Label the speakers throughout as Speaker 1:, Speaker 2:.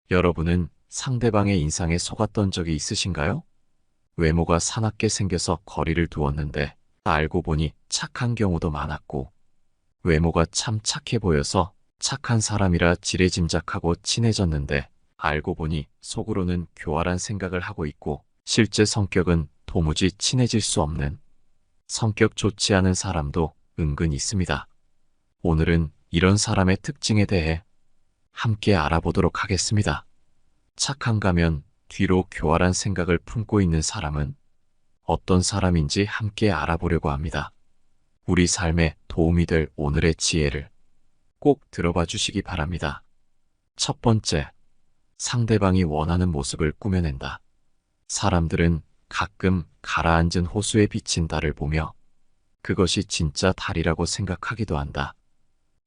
Speaker 1: 여러분은 상대방의 인상에 속았던 적이 있으신가요? 외모가 사납게 생겨서 거리를 두었는데 알고 보니 착한 경우도 많았고, 외모가 참 착해 보여서 착한 사람이라 지레짐작하고 친해졌는데 알고 보니 속으로는 교활한 생각을 하고 있고 실제 성격은 도무지 친해질 수 없는 성격 좋지 않은 사람도 은근 있습니다. 오늘은 이런 사람의 특징에 대해 함께 알아보도록 하겠습니다. 착한가면 뒤로 교활한 생각을 품고 있는 사람은 어떤 사람인지 함께 알아보려고 합니다. 우리 삶에 도움이 될 오늘의 지혜를 꼭 들어봐 주시기 바랍니다. 첫 번째, 상대방이 원하는 모습을 꾸며낸다. 사람들은 가끔 가라앉은 호수에 비친 달을 보며 그것이 진짜 달이라고 생각하기도 한다.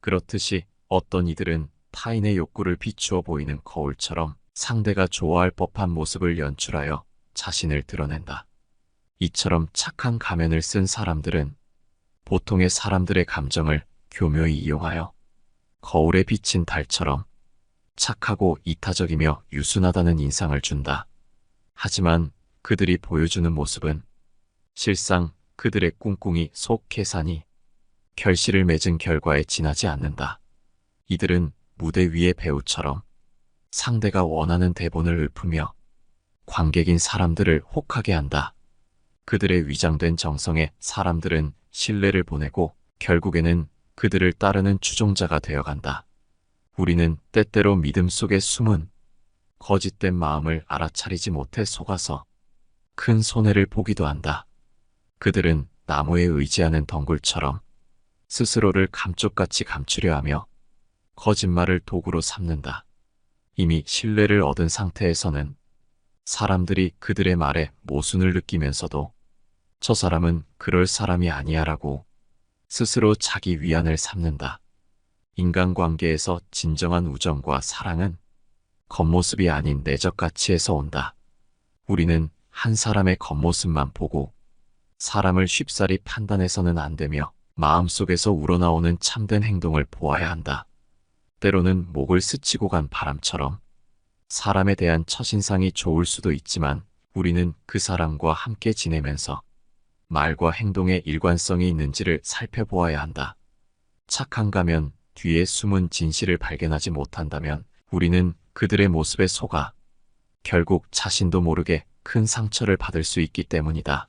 Speaker 1: 그렇듯이 어떤 이들은 타인의 욕구를 비추어 보이는 거울처럼 상대가 좋아할 법한 모습을 연출하여 자신을 드러낸다. 이처럼 착한 가면을 쓴 사람들은 보통의 사람들의 감정을 교묘히 이용하여 거울에 비친 달처럼 착하고 이타적이며 유순하다는 인상을 준다. 하지만 그들이 보여주는 모습은 실상 그들의 꿍꿍이 속 계산이 결실을 맺은 결과에 지나지 않는다. 이들은 무대 위의 배우처럼 상대가 원하는 대본을 읊으며 관객인 사람들을 혹하게 한다. 그들의 위장된 정성에 사람들은 신뢰를 보내고 결국에는 그들을 따르는 추종자가 되어간다. 우리는 때때로 믿음 속에 숨은 거짓된 마음을 알아차리지 못해 속아서 큰 손해를 보기도 한다. 그들은 나무에 의지하는 덩굴처럼 스스로를 감쪽같이 감추려 하며 거짓말을 도구로 삼는다. 이미 신뢰를 얻은 상태에서는 사람들이 그들의 말에 모순을 느끼면서도 저 사람은 그럴 사람이 아니야라고 스스로 자기 위안을 삼는다. 인간관계에서 진정한 우정과 사랑은 겉모습이 아닌 내적 가치에서 온다. 우리는 한 사람의 겉모습만 보고 사람을 쉽사리 판단해서는 안 되며 마음속에서 우러나오는 참된 행동을 보아야 한다. 때로는 목을 스치고 간 바람처럼 사람에 대한 첫인상이 좋을 수도 있지만 우리는 그 사람과 함께 지내면서 말과 행동에 일관성이 있는지를 살펴보아야 한다. 착한가면 뒤에 숨은 진실을 발견하지 못한다면 우리는 그들의 모습에 속아 결국 자신도 모르게 큰 상처를 받을 수 있기 때문이다.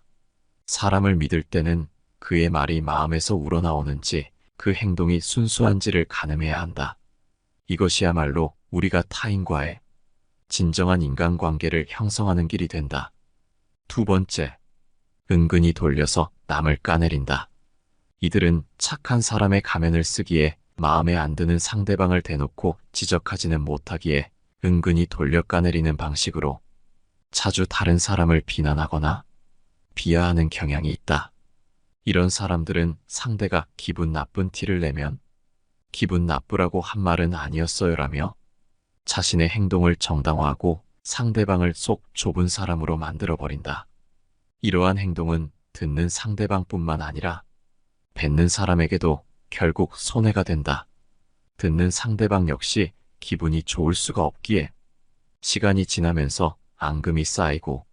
Speaker 1: 사람을 믿을 때는 그의 말이 마음에서 우러나오는지 그 행동이 순수한지를 가늠해야 한다. 이것이야말로 우리가 타인과의 진정한 인간관계를 형성하는 길이 된다. 두 번째, 은근히 돌려서 남을 까내린다. 이들은 착한 사람의 가면을 쓰기에 마음에 안 드는 상대방을 대놓고 지적하지는 못하기에 은근히 돌려 까내리는 방식으로 자주 다른 사람을 비난하거나 비하하는 경향이 있다. 이런 사람들은 상대가 기분 나쁜 티를 내면 기분 나쁘라고 한 말은 아니었어요라며 자신의 행동을 정당화하고 상대방을 속 좁은 사람으로 만들어버린다. 이러한 행동은 듣는 상대방뿐만 아니라 뱉는 사람에게도 결국 손해가 된다. 듣는 상대방 역시 기분이 좋을 수가 없기에 시간이 지나면서 앙금이 쌓이고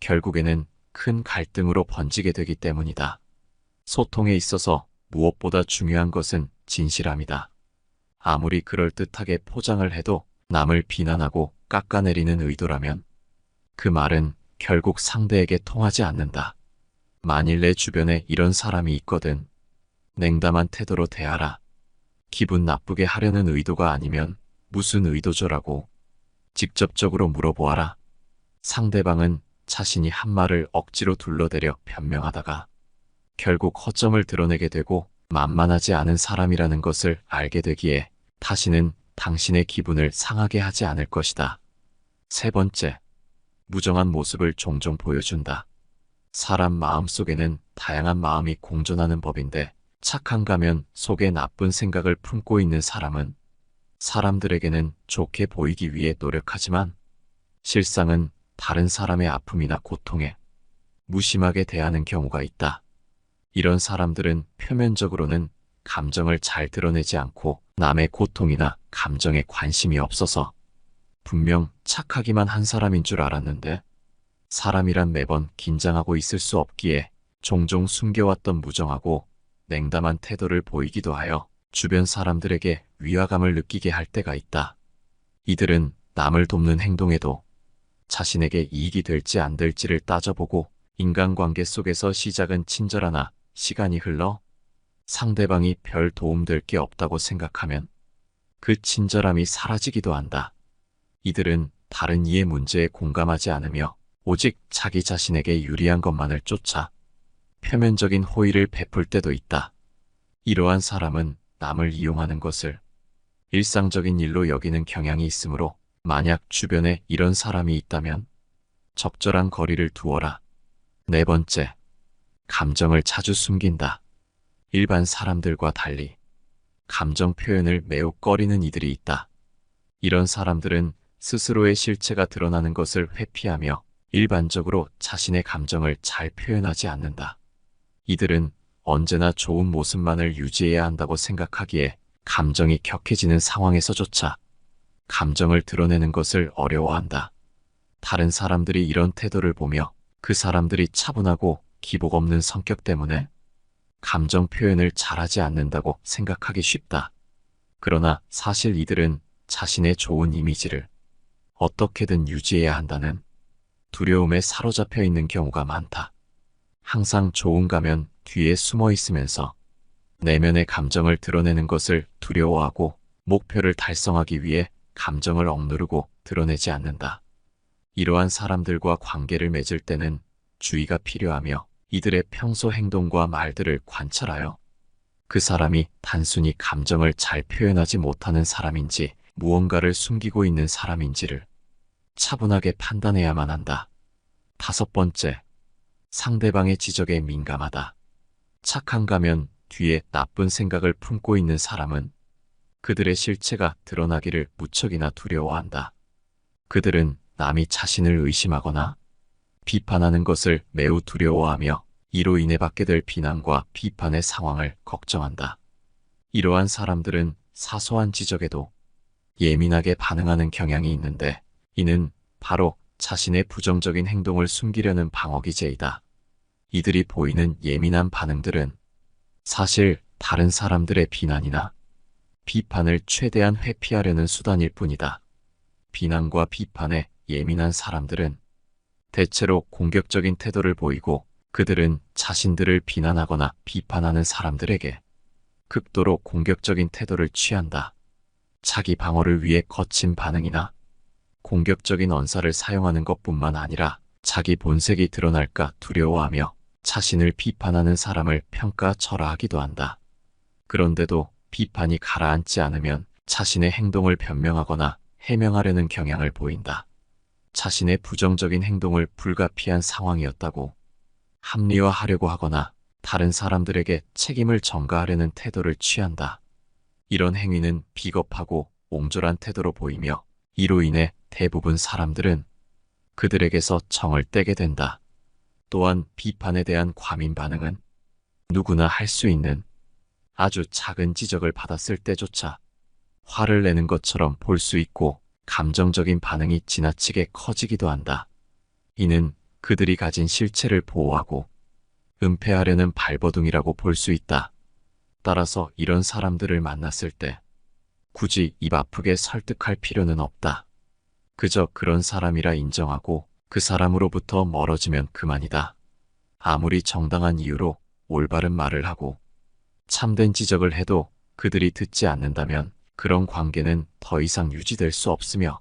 Speaker 1: 결국에는 큰 갈등으로 번지게 되기 때문이다. 소통에 있어서 무엇보다 중요한 것은 진실함이다. 아무리 그럴듯하게 포장을 해도 남을 비난하고 깎아내리는 의도라면 그 말은 결국 상대에게 통하지 않는다. 만일 내 주변에 이런 사람이 있거든. 냉담한 태도로 대하라. 기분 나쁘게 하려는 의도가 아니면 무슨 의도죠라고 직접적으로 물어보아라. 상대방은 자신이 한 말을 억지로 둘러대려 변명하다가 결국 허점을 드러내게 되고 만만하지 않은 사람이라는 것을 알게 되기에 다시는 당신의 기분을 상하게 하지 않을 것이다. 세 번째, 무정한 모습을 종종 보여준다. 사람 마음 속에는 다양한 마음이 공존하는 법인데 착한 가면 속에 나쁜 생각을 품고 있는 사람은 사람들에게는 좋게 보이기 위해 노력하지만 실상은 다른 사람의 아픔이나 고통에 무심하게 대하는 경우가 있다. 이런 사람들은 표면적으로는 감정을 잘 드러내지 않고 남의 고통이나 감정에 관심이 없어서 분명 착하기만 한 사람인 줄 알았는데 사람이란 매번 긴장하고 있을 수 없기에 종종 숨겨왔던 무정하고 냉담한 태도를 보이기도 하여 주변 사람들에게 위화감을 느끼게 할 때가 있다. 이들은 남을 돕는 행동에도 자신에게 이익이 될지 안 될지를 따져보고 인간관계 속에서 시작은 친절하나 시간이 흘러 상대방이 별 도움될 게 없다고 생각하면 그 친절함이 사라지기도 한다. 이들은 다른 이의 문제에 공감하지 않으며 오직 자기 자신에게 유리한 것만을 쫓아 표면적인 호의를 베풀 때도 있다. 이러한 사람은 남을 이용하는 것을 일상적인 일로 여기는 경향이 있으므로 만약 주변에 이런 사람이 있다면 적절한 거리를 두어라. 네 번째, 감정을 자주 숨긴다. 일반 사람들과 달리 감정 표현을 매우 꺼리는 이들이 있다. 이런 사람들은 스스로의 실체가 드러나는 것을 회피하며 일반적으로 자신의 감정을 잘 표현하지 않는다. 이들은 언제나 좋은 모습만을 유지해야 한다고 생각하기에 감정이 격해지는 상황에서조차 감정을 드러내는 것을 어려워한다. 다른 사람들이 이런 태도를 보며 그 사람들이 차분하고 기복 없는 성격 때문에 감정 표현을 잘하지 않는다고 생각하기 쉽다. 그러나 사실 이들은 자신의 좋은 이미지를 어떻게든 유지해야 한다는 두려움에 사로잡혀 있는 경우가 많다. 항상 좋은 가면 뒤에 숨어 있으면서 내면의 감정을 드러내는 것을 두려워하고 목표를 달성하기 위해 감정을 억누르고 드러내지 않는다. 이러한 사람들과 관계를 맺을 때는 주의가 필요하며 이들의 평소 행동과 말들을 관찰하여 그 사람이 단순히 감정을 잘 표현하지 못하는 사람인지 무언가를 숨기고 있는 사람인지를 차분하게 판단해야만 한다. 다섯 번째, 상대방의 지적에 민감하다. 착한가면 뒤에 나쁜 생각을 품고 있는 사람은 그들의 실체가 드러나기를 무척이나 두려워한다. 그들은 남이 자신을 의심하거나 비판하는 것을 매우 두려워하며 이로 인해 받게 될 비난과 비판의 상황을 걱정한다. 이러한 사람들은 사소한 지적에도 예민하게 반응하는 경향이 있는데 이는 바로 자신의 부정적인 행동을 숨기려는 방어기제이다. 이들이 보이는 예민한 반응들은 사실 다른 사람들의 비난이나 비판을 최대한 회피하려는 수단일 뿐이다. 비난과 비판에 예민한 사람들은 대체로 공격적인 태도를 보이고 그들은 자신들을 비난하거나 비판하는 사람들에게 극도로 공격적인 태도를 취한다. 자기 방어를 위해 거친 반응이나 공격적인 언사를 사용하는 것뿐만 아니라 자기 본색이 드러날까 두려워하며 자신을 비판하는 사람을 평가절하하기도 한다. 그런데도 비판이 가라앉지 않으면 자신의 행동을 변명하거나 해명하려는 경향을 보인다. 자신의 부정적인 행동을 불가피한 상황이었다고 합리화하려고 하거나 다른 사람들에게 책임을 전가하려는 태도를 취한다. 이런 행위는 비겁하고 옹졸한 태도로 보이며 이로 인해 대부분 사람들은 그들에게서 정을 떼게 된다. 또한 비판에 대한 과민 반응은 누구나 할 수 있는 아주 작은 지적을 받았을 때조차 화를 내는 것처럼 볼 수 있고 감정적인 반응이 지나치게 커지기도 한다. 이는 그들이 가진 실체를 보호하고 은폐하려는 발버둥이라고 볼 수 있다. 따라서 이런 사람들을 만났을 때 굳이 입 아프게 설득할 필요는 없다. 그저 그런 사람이라 인정하고 그 사람으로부터 멀어지면 그만이다. 아무리 정당한 이유로 올바른 말을 하고 참된 지적을 해도 그들이 듣지 않는다면 그런 관계는 더 이상 유지될 수 없으며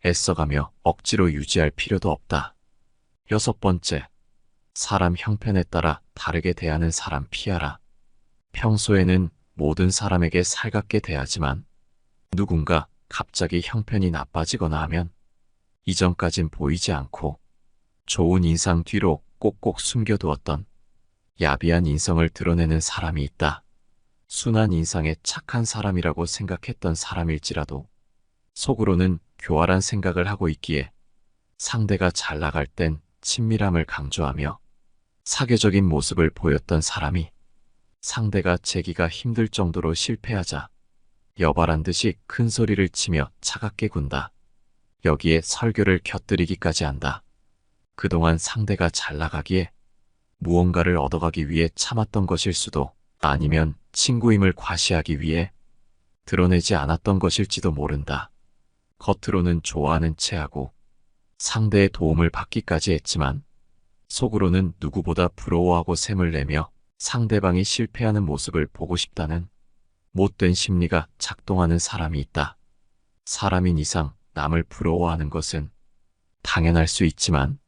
Speaker 1: 애써가며 억지로 유지할 필요도 없다. 여섯 번째, 사람 형편에 따라 다르게 대하는 사람 피하라. 평소에는 모든 사람에게 살갑게 대하지만 누군가 갑자기 형편이 나빠지거나 하면 이전까진 보이지 않고 좋은 인상 뒤로 꼭꼭 숨겨두었던 야비한 인성을 드러내는 사람이 있다. 순한 인상에 착한 사람이라고 생각했던 사람일지라도 속으로는 교활한 생각을 하고 있기에 상대가 잘 나갈 땐 친밀함을 강조하며 사교적인 모습을 보였던 사람이 상대가 재기가 힘들 정도로 실패하자 여발한 듯이 큰 소리를 치며 차갑게 군다. 여기에 설교를 곁들이기까지 한다. 그동안 상대가 잘 나가기에 무언가를 얻어가기 위해 참았던 것일 수도, 아니면 친구임을 과시하기 위해 드러내지 않았던 것일지도 모른다. 겉으로는 좋아하는 체하고 상대의 도움을 받기까지 했지만 속으로는 누구보다 부러워하고 샘을 내며 상대방이 실패하는 모습을 보고 싶다는 못된 심리가 작동하는 사람이 있다. 사람인 이상 남을 부러워하는 것은 당연할 수 있지만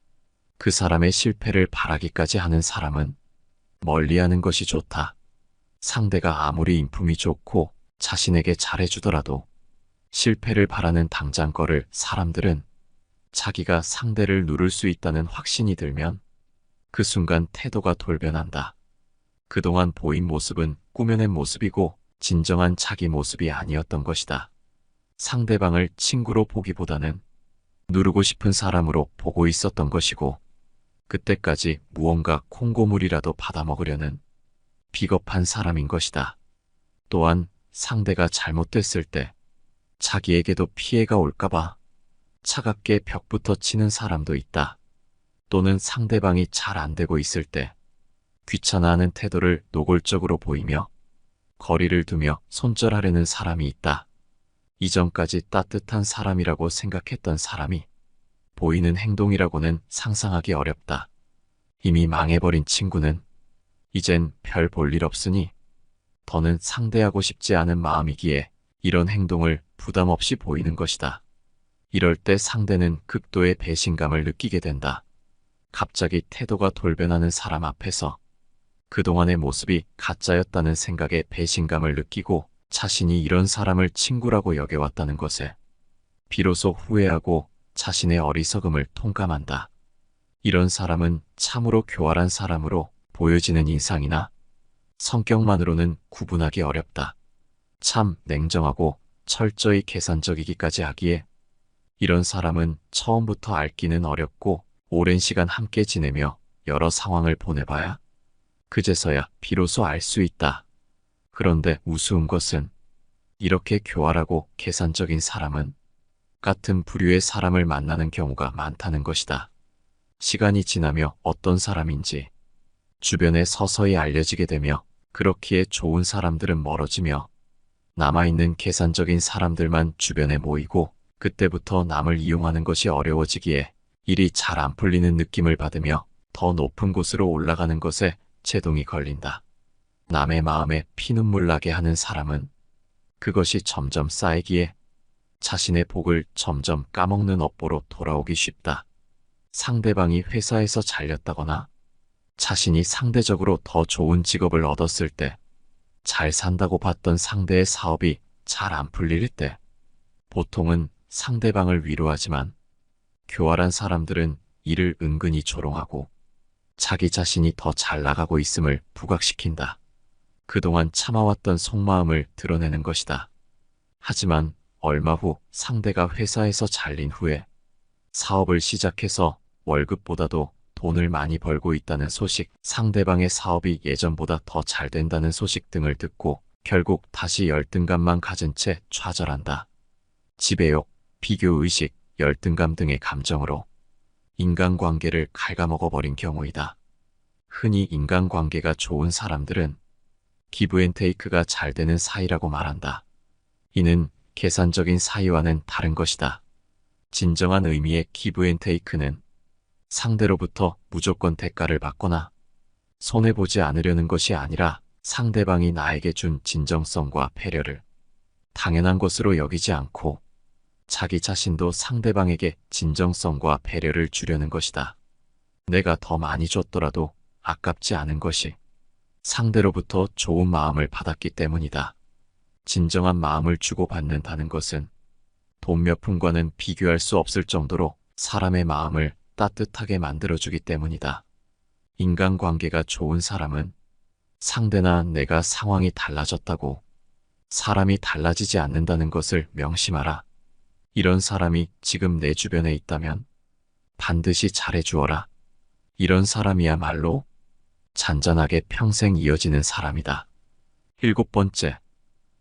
Speaker 1: 그 사람의 실패를 바라기까지 하는 사람은 멀리하는 것이 좋다. 상대가 아무리 인품이 좋고 자신에게 잘해주더라도 실패를 바라는 당장 거를 사람들은 자기가 상대를 누를 수 있다는 확신이 들면 그 순간 태도가 돌변한다. 그동안 보인 모습은 꾸며낸 모습이고 진정한 자기 모습이 아니었던 것이다. 상대방을 친구로 보기보다는 누르고 싶은 사람으로 보고 있었던 것이고 그때까지 무언가 콩고물이라도 받아먹으려는 비겁한 사람인 것이다. 또한 상대가 잘못됐을 때 자기에게도 피해가 올까봐 차갑게 벽부터 치는 사람도 있다. 또는 상대방이 잘 안되고 있을 때 귀찮아하는 태도를 노골적으로 보이며 거리를 두며 손절하려는 사람이 있다. 이전까지 따뜻한 사람이라고 생각했던 사람이 보이는 행동이라고는 상상하기 어렵다. 이미 망해버린 친구는 이젠 별 볼 일 없으니 더는 상대하고 싶지 않은 마음이기에 이런 행동을 부담 없이 보이는 것이다. 이럴 때 상대는 극도의 배신감을 느끼게 된다. 갑자기 태도가 돌변하는 사람 앞에서 그동안의 모습이 가짜였다는 생각에 배신감을 느끼고 자신이 이런 사람을 친구라고 여겨왔다는 것에 비로소 후회하고 자신의 어리석음을 통감한다. 이런 사람은 참으로 교활한 사람으로 보여지는 인상이나 성격만으로는 구분하기 어렵다. 참 냉정하고 철저히 계산적이기까지 하기에 이런 사람은 처음부터 알기는 어렵고 오랜 시간 함께 지내며 여러 상황을 보내봐야 그제서야 비로소 알 수 있다. 그런데 우스운 것은 이렇게 교활하고 계산적인 사람은 같은 부류의 사람을 만나는 경우가 많다는 것이다. 시간이 지나며 어떤 사람인지 주변에 서서히 알려지게 되며 그렇기에 좋은 사람들은 멀어지며 남아있는 계산적인 사람들만 주변에 모이고 그때부터 남을 이용하는 것이 어려워지기에 일이 잘 안 풀리는 느낌을 받으며 더 높은 곳으로 올라가는 것에 제동이 걸린다. 남의 마음에 피눈물 나게 하는 사람은 그것이 점점 쌓이기에 자신의 복을 점점 까먹는 업보로 돌아오기 쉽다. 상대방이 회사에서 잘렸다거나 자신이 상대적으로 더 좋은 직업을 얻었을 때, 잘 산다고 봤던 상대의 사업이 잘 안 풀릴 때, 보통은 상대방을 위로하지만 교활한 사람들은 이를 은근히 조롱하고 자기 자신이 더 잘 나가고 있음을 부각시킨다. 그동안 참아왔던 속마음을 드러내는 것이다. 하지만 얼마 후 상대가 회사에서 잘린 후에 사업을 시작해서 월급보다도 돈을 많이 벌고 있다는 소식, 상대방의 사업이 예전보다 더 잘 된다는 소식 등을 듣고 결국 다시 열등감만 가진 채 좌절한다. 지배욕, 비교의식, 열등감 등의 감정으로 인간관계를 갉아먹어버린 경우이다. 흔히 인간관계가 좋은 사람들은 기브앤테이크가 잘 되는 사이라고 말한다. 이는 계산적인 사이와는 다른 것이다. 진정한 의미의 기브앤테이크는 상대로부터 무조건 대가를 받거나 손해보지 않으려는 것이 아니라 상대방이 나에게 준 진정성과 배려를 당연한 것으로 여기지 않고 자기 자신도 상대방에게 진정성과 배려를 주려는 것이다. 내가 더 많이 줬더라도 아깝지 않은 것이 상대로부터 좋은 마음을 받았기 때문이다. 진정한 마음을 주고받는다는 것은 돈 몇 푼과는 비교할 수 없을 정도로 사람의 마음을 따뜻하게 만들어주기 때문이다. 인간관계가 좋은 사람은 상대나 내가 상황이 달라졌다고 사람이 달라지지 않는다는 것을 명심하라. 이런 사람이 지금 내 주변에 있다면 반드시 잘해주어라. 이런 사람이야말로 잔잔하게 평생 이어지는 사람이다. 7번째,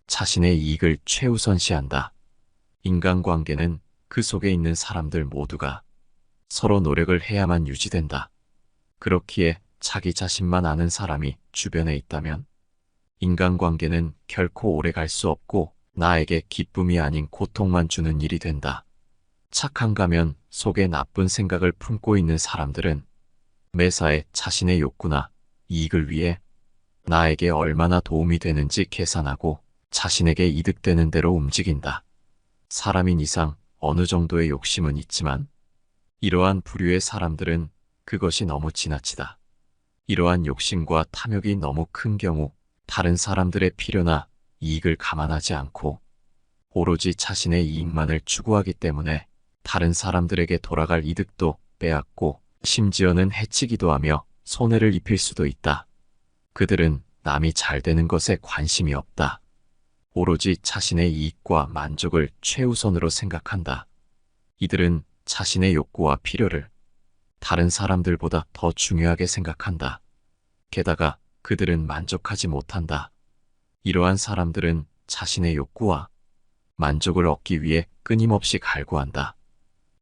Speaker 1: 자신의 이익을 최우선시한다. 인간관계는 그 속에 있는 사람들 모두가 서로 노력을 해야만 유지된다. 그렇기에 자기 자신만 아는 사람이 주변에 있다면 인간관계는 결코 오래 갈 수 없고 나에게 기쁨이 아닌 고통만 주는 일이 된다. 착한 가면 속에 나쁜 생각을 품고 있는 사람들은 매사에 자신의 욕구나 이익을 위해 나에게 얼마나 도움이 되는지 계산하고 자신에게 이득되는 대로 움직인다. 사람인 이상 어느 정도의 욕심은 있지만 이러한 부류의 사람들은 그것이 너무 지나치다. 이러한 욕심과 탐욕이 너무 큰 경우 다른 사람들의 필요나 이익을 감안하지 않고 오로지 자신의 이익만을 추구하기 때문에 다른 사람들에게 돌아갈 이득도 빼앗고 심지어는 해치기도 하며 손해를 입힐 수도 있다. 그들은 남이 잘 되는 것에 관심이 없다. 오로지 자신의 이익과 만족을 최우선으로 생각한다. 이들은 자신의 욕구와 필요를 다른 사람들보다 더 중요하게 생각한다. 게다가 그들은 만족하지 못한다. 이러한 사람들은 자신의 욕구와 만족을 얻기 위해 끊임없이 갈구한다.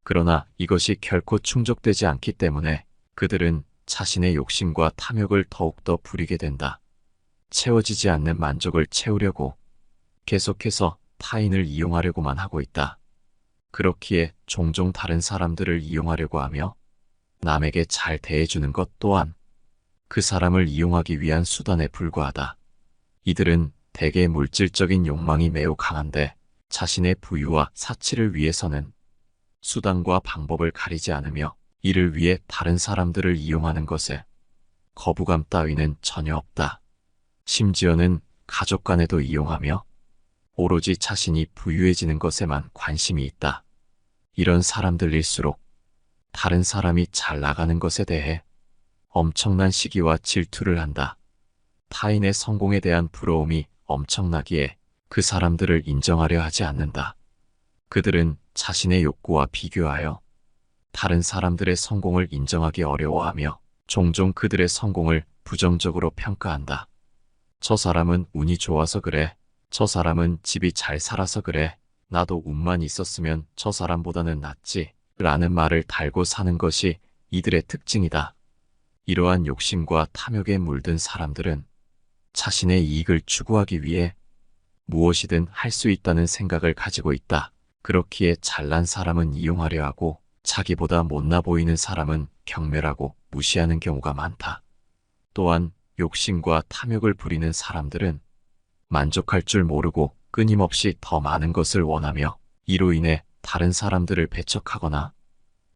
Speaker 1: 그러나 이것이 결코 충족되지 않기 때문에 그들은 자신의 욕심과 탐욕을 더욱더 부리게 된다. 채워지지 않는 만족을 채우려고 계속해서 타인을 이용하려고만 하고 있다. 그렇기에 종종 다른 사람들을 이용하려고 하며 남에게 잘 대해주는 것 또한 그 사람을 이용하기 위한 수단에 불과하다. 이들은 대개 물질적인 욕망이 매우 강한데 자신의 부유와 사치를 위해서는 수단과 방법을 가리지 않으며 이를 위해 다른 사람들을 이용하는 것에 거부감 따위는 전혀 없다. 심지어는 가족 간에도 이용하며 오로지 자신이 부유해지는 것에만 관심이 있다. 이런 사람들일수록 다른 사람이 잘 나가는 것에 대해 엄청난 시기와 질투를 한다. 타인의 성공에 대한 부러움이 엄청나기에 그 사람들을 인정하려 하지 않는다. 그들은 자신의 욕구와 비교하여 다른 사람들의 성공을 인정하기 어려워하며 종종 그들의 성공을 부정적으로 평가한다. 저 사람은 운이 좋아서 그래. 저 사람은 집이 잘 살아서 그래. 나도 운만 있었으면 저 사람보다는 낫지. 라는 말을 달고 사는 것이 이들의 특징이다. 이러한 욕심과 탐욕에 물든 사람들은 자신의 이익을 추구하기 위해 무엇이든 할 수 있다는 생각을 가지고 있다. 그렇기에 잘난 사람은 이용하려 하고 자기보다 못나 보이는 사람은 경멸하고 무시하는 경우가 많다. 또한 욕심과 탐욕을 부리는 사람들은 만족할 줄 모르고 끊임없이 더 많은 것을 원하며 이로 인해 다른 사람들을 배척하거나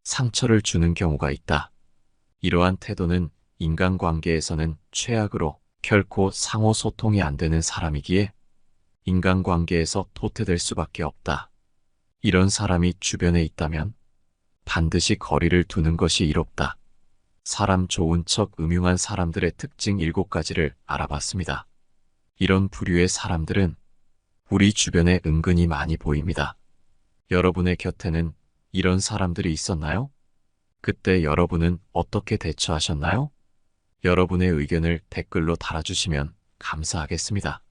Speaker 1: 상처를 주는 경우가 있다. 이러한 태도는 인간관계에서는 최악으로 결코 상호 소통이 안 되는 사람이기에 인간관계에서 도태될 수밖에 없다. 이런 사람이 주변에 있다면 반드시 거리를 두는 것이 이롭다. 사람 좋은 척 음흉한 사람들의 특징 7가지를 알아봤습니다. 이런 부류의 사람들은 우리 주변에 은근히 많이 보입니다. 여러분의 곁에는 이런 사람들이 있었나요? 그때 여러분은 어떻게 대처하셨나요? 여러분의 의견을 댓글로 달아주시면 감사하겠습니다.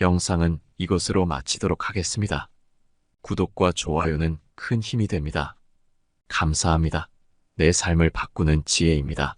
Speaker 1: 영상은 이것으로 마치도록 하겠습니다. 구독과 좋아요는 큰 힘이 됩니다. 감사합니다. 내 삶을 바꾸는 지혜입니다.